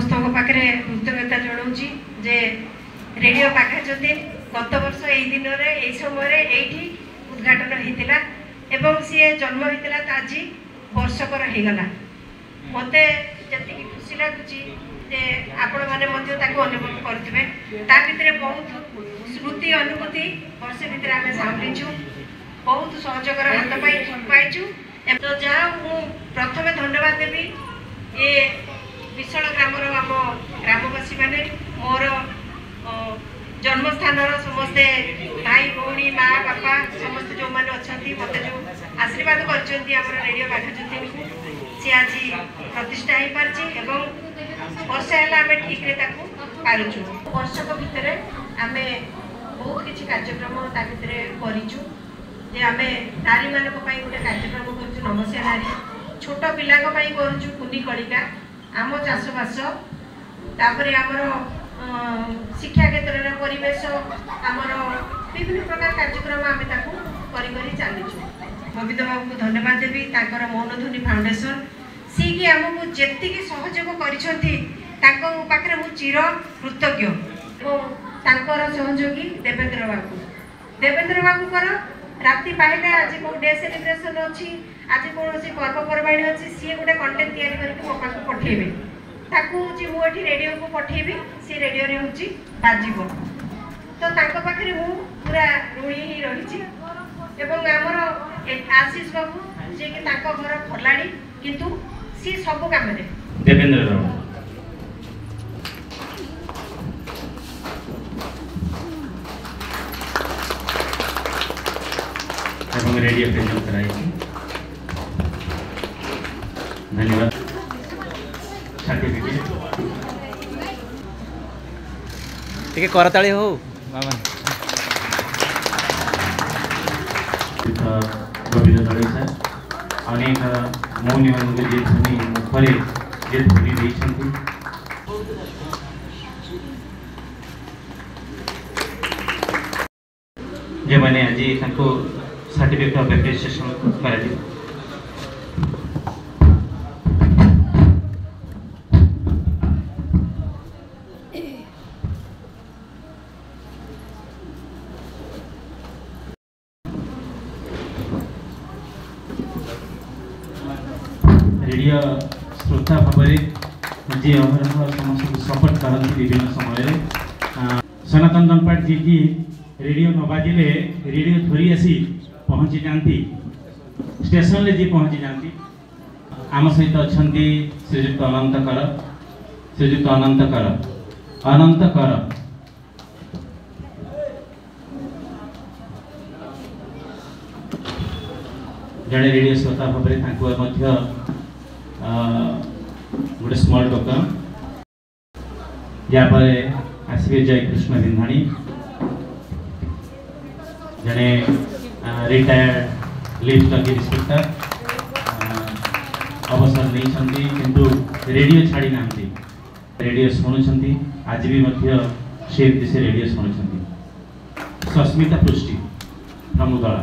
समस्त पाखे कृतज्ञता जनाऊँगी जे रेडियो बाघाज्योति गत वर्ष यही दिन यही समय ये उद्घाटन होता एवं सी जन्म होता आज वर्षकर होगला मत जी खुशी लगुच आपण मैंने अनुभव करुवे ता भीतर बहुत स्मृति अनुभूति वर्ष भितर आम सांभीचु बहुत सहयोगर हाथ पाइचु तो जहाँ मु प्रथम धन्यवाद देवी ये विशाल ग्रामर आम ग्रामवासी मैंने मोर जन्मस्थान समस्ते भाई भौणी माँ बापा समस्त जो मैंने अच्छा मत जो आशीर्वाद कर रेडियो बाघाज्योति को सी आज प्रतिष्ठा हो पार्टी वर्ष है ठीक पारुचु वर्षक भितर आम बहुत किसी कार्यक्रम करूँ जे आम नारी मान गोटे कार्यक्रम कर नमस्या नारी छोट पिला करूँ कुनी कलिका आम चाषबास तापर आमर शिक्षा क्षेत्र में परिवेश आमर विभिन्न प्रकार कार्यक्रम आम करी चलीचु बबीता बाबू को धन्यवाद देवी ताकर मौनध्वनि फाउंडेशन सी कि आमको जी सहयोग कर चिर कृतज्ञ और सहयोगी देवेंद्र बाबूर राति पाइले आज कौ डे सेलिब्रेशन अच्छी आज कौन सी पर्वपर्वाणी अच्छी सी गोटे कंटेंट या मो पाक पठेबे ताकू मुझे रेडियो को पठेबी सी रेडियो रे होची बाजिब तो तांको पाखरे मु पूरा ऋणी ही रही एवं आमर आशीष बाबू जे कि तांको घर फलाड़ी किंतु सी सब काम रे देवेंद्र बाबू एवं रेडियो प्रेजेंट कराई धन्यवाद टिके करताली हो मामा गोविंद दड़े सर अनेक मौनी मान जे ध्वनि मुखरे जे ध्वनि देइछन्ति जे माने आज ताको सर्टिफिकेट ऑफ एप्रिसिएशन कराई रेडियो श्रोता भाव जी अहरह समस्त सपोर्ट करती विभिन्न समय सनातन दनपाट जी की रेडियो न बाजिले रेडियो थोड़ी आसी पहुँची जाती स्टेशन ले जी पहुँची जाती आम सहित अच्छा श्रीजुक्त अनंत कर जड़े रेडियो श्रोता भाव गोटे स्मॉल टोकन यापर आसवे जयकृष्ण बिंधाणी जड़े रिटायर्ड लिफ्ट इंस्पेक्टर अवसर नहीं किंतु रेडियो छाड़ी ना रेडियो शुणुंट आज भी से रेडियो शुणुंट सस्मिता पृष्टि प्रमुदला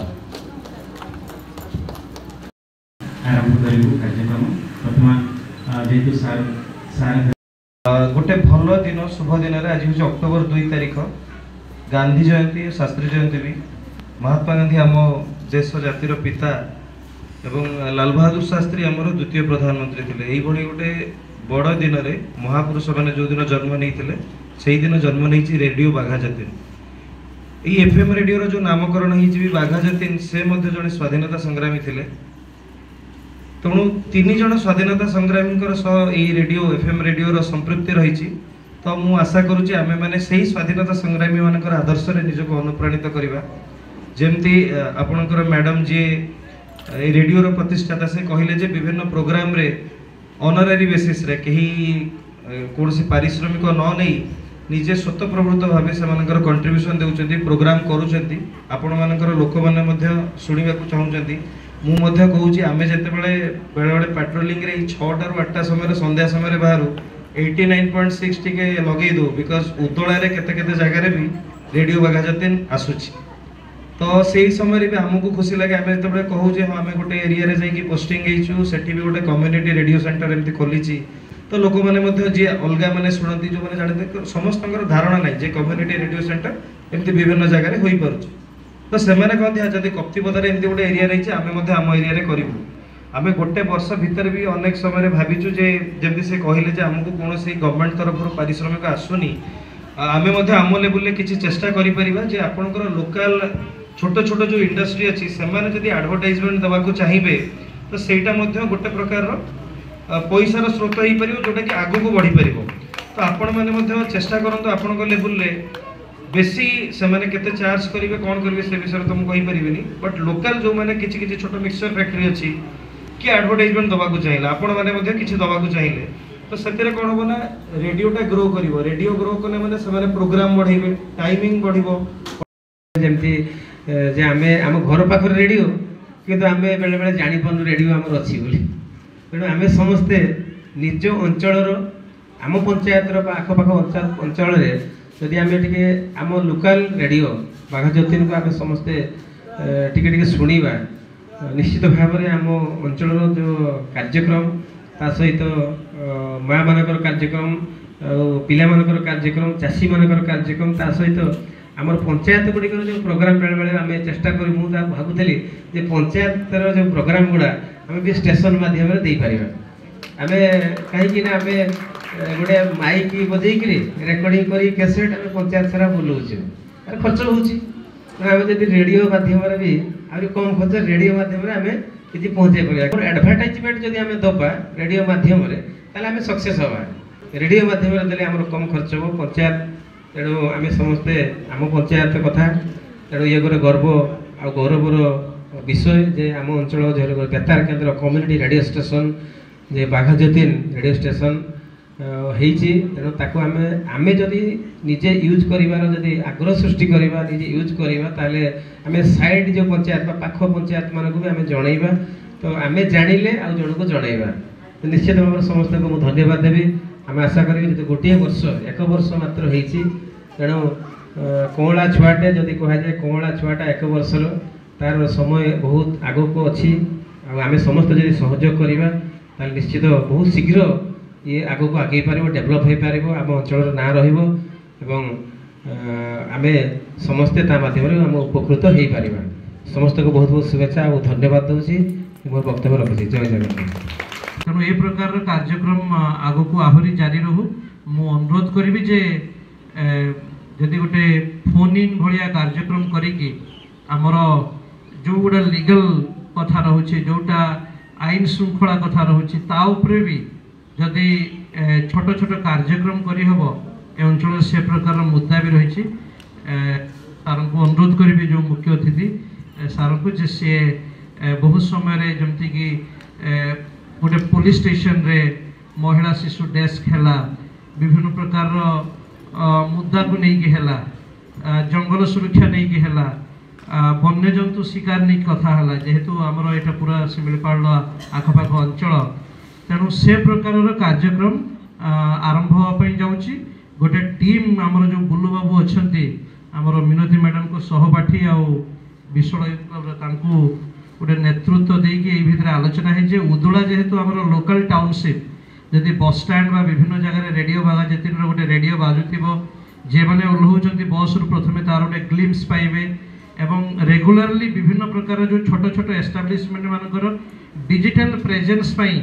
आरंभ करूँ कार्यक्रम बर्तमान जेहेतु सार गोटे भल दिन शुभ दिन आज हूँ अक्टोबर 2 तारीख गांधी जयंती शास्त्री जयंती भी महात्मा गांधी आम देश जातिर पिता एवं लाल बहादुर शास्त्री आमर द्वितीय प्रधानमंत्री थे यही गोटे बड़ दिन में महापुरुष मैंने जो दिन जन्म नहीं से दिन जन्म नहीं रेडियो बाघाज्योति ये एफएम रेडियो जो नामकरण हो बाघाज्योति से जड़े स्वाधीनता संग्रामी थे तेणु तीन जन स्वाधीनता संग्रामी सह रेडियो एफएम रेडियो संपृक्ति रही तो मु आशा करुँच आमे माने सही स्वाधीनता संग्रामी मानकर आदर्श रे निजक अनुप्राणित करवा जमती आपणकर मैडम जी रेडियो रो प्रतिष्ठाता से कहले जे विभिन्न प्रोग्राम रे ऑनररी बेसिस रे कहीं कौन सी पारिश्रमिक न नहीं निजे स्वतःप्रवृत्त भाव से कंट्रीब्यूशन देउछन्ती प्रोग्राम करूछन्ती आपण मानकर लोक माने मध्य सुनिबा को चाहुछन्ती मु मध्य कहूची आमे जेते बेले बेले पेट्रोलिंग रे 6टा रु 8टा समय संध्या समय बाहर 89.6 टिके लगे दो बिकॉज उदला रे केते केते जगह रे भी रेडियो बाघाज्योति आसुची तो से समय भी आमको खुशी लगे आम जो कहूँ हाँ आम गोटे एरिया रे जाइए पोस्टिंग होइछु सेठी भी गोटे कम्युनिटी रेडियो सेंटर एमती खोली तो लोक मैंने जी अलग मैंने शुणती जो मैंने जानते समस्त धारणा ना जे कम्युनिटी रेडियो सेंटर एमती विभिन्न जगह हो पार तो से कहते जब कप्तिपदार एमती गोटे एरिया रही है आम एरिया करूँ आम गोटे वर्ष भितर भी अनेक समय भाविचु जे जमी से कहले आमको कौन गवर्नमेंट तरफ पारिश्रमिक आसुनी आम आम लेवल किसी चेष्टा करें आपंकर लोकल छोट छोट जो इंडस्ट्री अच्छी से एडवर्टाइजमेंट देवाक चाहिए तो सहीटा गोटे प्रकार पैसार स्रोत हो पार जोटा कि आगू बढ़ी पार तो आपण मैंने चेष्टा करूँ आपण लेवल बेसी से केते चार्ज करेंगे कौन करेंगे से विषय तो मुझे कहीपरि बट लोकल जो मैंने किसी छोट मिक्सचर फैक्ट्री अच्छी कि एडवर्टाइजमेंट देवाक चाहिए आपण मैंने किसी देवाक चाहिए तो से कौन हम ना रेडियोटा ग्रो कर रेडियो ग्रो कले मैंने प्रोग्राम बढ़े टाइमिंग बढ़ो जमती जे आम आम घर पाखर रेडियो किंतु आम बेले बेले जापारू रेडियो आमर अच्छी तेणु आम समस्ते निज अंचल आम पंचायतर आखपाख अंचल जदि आम टे आम लोकल रेडियो बाघा ज्योतिन को आम समस्ते टे शुणा निश्चित भाव में आम अंचल जो कार्यक्रम ता सहित माँ मानकर कार्यक्रम पिला मानकर कार्यक्रम चाषी मानकर कार्यक्रम ता सहित आमर पंचायत गुड़िक जो प्रोग्राम बेले बेले आम चेष्टा कर भावुली पंचायतर जो प्रोग्राम गुड़ा आम भी स्टेशन माध्यम दे पार आम कहीं आम गोटे माइक बजेक रेकर्डिंग कर कैसेट आम पंचायत सारा बुलाऊे खर्च होमें जब रेडियो माध्यम भी आम कम खर्च रेडियो माध्यम आम कि पहुँचे पार एडभर्टाइजमेंट जब आम दबा रेडियो माध्यम आम सक्सेस हवा रेडियो माध्यम देले आम कम खर्च हो पंचायत तेणु आम समस्ते आम पंचायत कथा तेणु ये गोटे गर्व आ गौरवर विषय जे आम अंचल जो बेतार केन्द्र कम्युनिटी रेडियो स्टेशन जे बाघा ज्योतिन रेडियो स्टेशन होती तेणु ताकू आम जदि निजे यूज करार जदि आग्रह सृष्टि करवा निजे यूज करवा ताले आम साइड जो पंचायत पाख पंचायत मानक भी आम जनइबा तो आम जानिले आ जन को जनइबा तो निश्चित भाव समस्त को धन्यवाद देवी आम आशा करी जो गोटे वर्ष एक वर्ष मात्र होती तेणु कौला छुआटे जदि कहुए कौला छुआटा एक वर्षर तार समय बहुत आग को अच्छी आम समस्त जब सहयोग करवा ताल निश्चित बहुत शीघ्र ये आग को आगे पार डेभलप हो पार आम अंचल ना रही आम समस्ते माध्यम आम उपकृत हो पार समस्त को बहुत बहुत शुभेच्छा और धन्यवाद दूसरी मोर वक्तव्य रखुच्छी जय जगन्नाथ तेणु ये प्रकार कार्यक्रम आग को आहरी जारी रहू मु अनुरोध करी जे जदि गोटे फोन इन भाया कार्यक्रम करी आमर जो गुड़ा लीगल कथा रोचे जोटा आईन श्रृंखला कथा रोचे ता उपरे भी जदि छोट छोट कार्यक्रम करहब ए अंचल से प्रकार मुद्दा भी रही सार को अनुरोध करी जो मुख्य अतिथि सार को जे सी बहुत समय जमती कि गोटे पुलिस स्टेशन रे महिला शिशु डेस्क है विभिन्न प्रकार मुद्दा को लेकिन है जंगल सुरक्षा नहीं कि है वन्य जंतु शिकार नहीं कथा है जेहेतु आमर यहाँ पूरा शिमिलीपाल आखपाख अंचल तेणु से प्रकार कार्यक्रम आरंभ होगापी जाऊँगी गोटे टीम आमर जो बुल्लू बाबू अच्छा आमर मिनती मैडम को सहपाठी आ विश्वविद्यालय गोटे नेतृत्व देकी भितर आलोचना है उदुला जेहेतु आमर लोकल टाउनशिप जदि बस स्टैंड बा विभिन्न जगह रेडियो बागा जेतिन गोटे रेडियो बाजुथिबो जे माने ओल्हौचंती बस रु प्रथमे तार गोटे ग्लिम्स पाइबे एवं रेगुलरली विभिन्न प्रकार जो छोट छोट एस्टाब्लिशमेंट मानकर डिजिटल प्रेजेंस पाई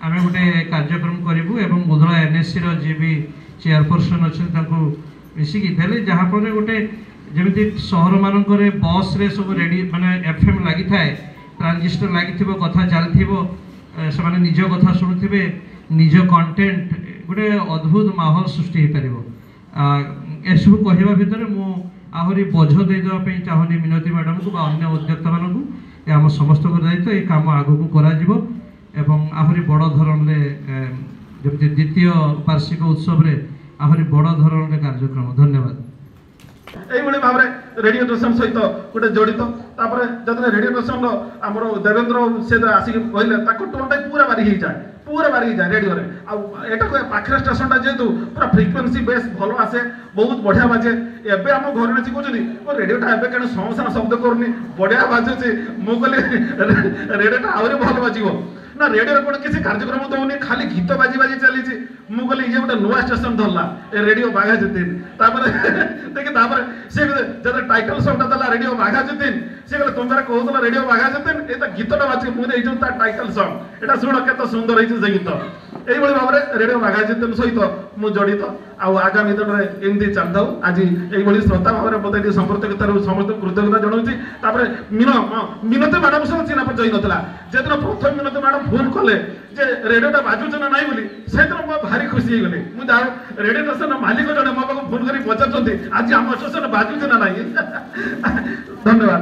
आमे गोटे कार्यक्रम करिवु एवं उदुला एनएससी रो जे भी चेयरपर्सन अच्छे मिसिकी देले जहाँ पर गोटे जमी सहर मानक बस रे सब रेडियो माने एफएम लगी थाए ट्रांजिस्टर लगी कथा चलती से निज कथा शुणुवे निज कंटेंट गोटे अद्भुत माहौल सृष्टि हो पार एसबू कहवा भितर मु आहरी बोझ देदेवाई चाहूनी मिनती मैडम को अन्य उद्योक्ता मानक आम समस्त दायित्व ये कम आगू करा आहरी बड़ धरण जमी द्वितीय वार्षिक उत्सव आहरी बड़ धरण कार्यक्रम धन्यवाद এইভাবে ভাবে রেডিও স্টেশন সহিত গোটে জড়িত তারপরে যেতে রেডিও স্টেশন আমার দেবেন্দ্র সে আসিকি কহিলে তাকে টোনটা পুরা বারি হয়ে যায় রেডিওরে এটা পাখে স্টেশনটা যেহেতু পুরা ফ্রিকুয়েন্সি বেশ ভালো আসে বহুত বঢ়িয়া বাজে এবে আমার ঘরে নাচি কହୁଛନ୍ତି রেডিওটা এবে কেন সমস্যা শব্দ করুনি বঢ়িয়া বাজুছি মু কলি রেডিওটা আହୁରି ଭଲ বাজিব ना रेडियो कोण किसी कार्यक्रम दौनी खाली गीत बाजी बाजी चली मु कहली ये गोटे नुआ स्टेशन धरला ए रेडियो बाघा जितिन तापर देखि तापर से जब टाइटल सॉन्ग दला रेडियो बाघा जितिन से कहले तुम कहूला रेडियो बाघा जितिन ए गीतटा बाजी मु देइ ता टाइटल सॉन्ग एटा सुन केते सुंदर होइछ से गीत এই ভাবে রেডিও বাঘা জিতেন সহিত মু জড়িত আগামী দিনে এমতি চালু আজ এইভাবে শ্রদ্ধা ভাবে মতো সম্পর্কতার সমস্ত কৃতজ্ঞতা জনাওছি তারপরে মিনতি ম্যাডাম সহ চিহ্না পরিচয় নথিলা যেদিন প্রথম মিনতি ম্যাডাম ফোন কলে যে রেডিওটা বাজুছে না নাই বলি সেদিন মু ভারি খুশি হয়ে মু যা রেডিও স্টেশন মালিক জনে মো পাখু ফোন করে পচারুଛନ୍ତି আজ আমার স্টেশন বাজুছে না নাই ধন্যবাদ।